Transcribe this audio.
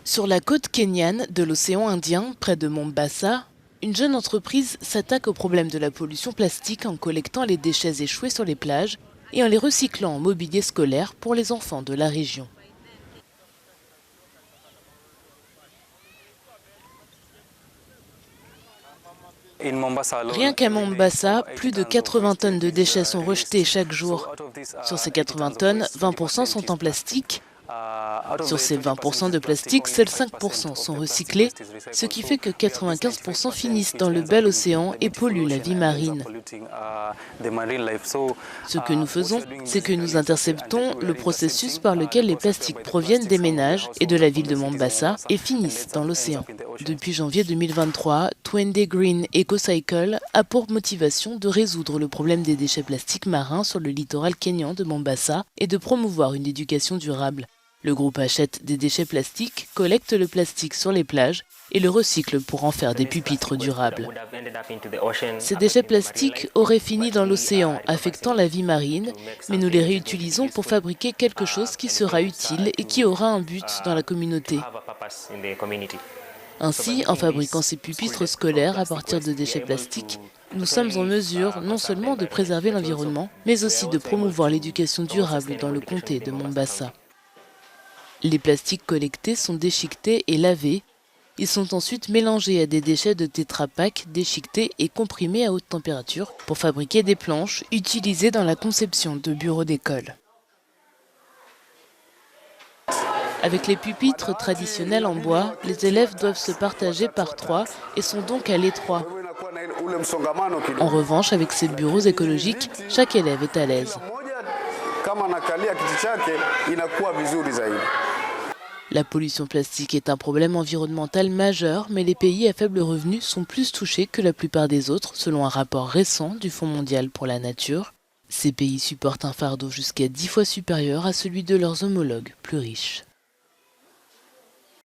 Sur la côte kenyane de l'océan Indien, près de Mombasa, une jeune entreprise s'attaque au problème de la pollution plastique en collectant les déchets échoués sur les plages et en les recyclant en mobilier scolaire pour les enfants de la région. Rien qu'à Mombasa, plus de 80 tonnes de déchets sont rejetées chaque jour. Sur ces 80 tonnes, 20% sont en plastique. Sur ces 20% de plastique, seuls 5% sont recyclés, ce qui fait que 95% finissent dans le bel océan et polluent la vie marine. Ce que nous faisons, c'est que nous interceptons le processus par lequel les plastiques proviennent des ménages et de la ville de Mombasa et finissent dans l'océan. Depuis janvier 2023, Twende Green EcoCycle a pour motivation de résoudre le problème des déchets plastiques marins sur le littoral kényan de Mombasa et de promouvoir une éducation durable. Le groupe achète des déchets plastiques, collecte le plastique sur les plages et le recycle pour en faire des pupitres durables. Ces déchets plastiques auraient fini dans l'océan, affectant la vie marine, mais nous les réutilisons pour fabriquer quelque chose qui sera utile et qui aura un but dans la communauté. Ainsi, en fabriquant ces pupitres scolaires à partir de déchets plastiques, nous sommes en mesure non seulement de préserver l'environnement, mais aussi de promouvoir l'éducation durable dans le comté de Mombasa. Les plastiques collectés sont déchiquetés et lavés. Ils sont ensuite mélangés à des déchets de Tetra Pak déchiquetés et comprimés à haute température pour fabriquer des planches utilisées dans la conception de bureaux d'école. Avec les pupitres traditionnels en bois, les élèves doivent se partager par 3 et sont donc à l'étroit. En revanche, avec ces bureaux écologiques, chaque élève est à l'aise. La pollution plastique est un problème environnemental majeur, mais les pays à faible revenu sont plus touchés que la plupart des autres, selon un rapport récent du Fonds mondial pour la nature. Ces pays supportent un fardeau jusqu'à 10 fois supérieur à celui de leurs homologues plus riches.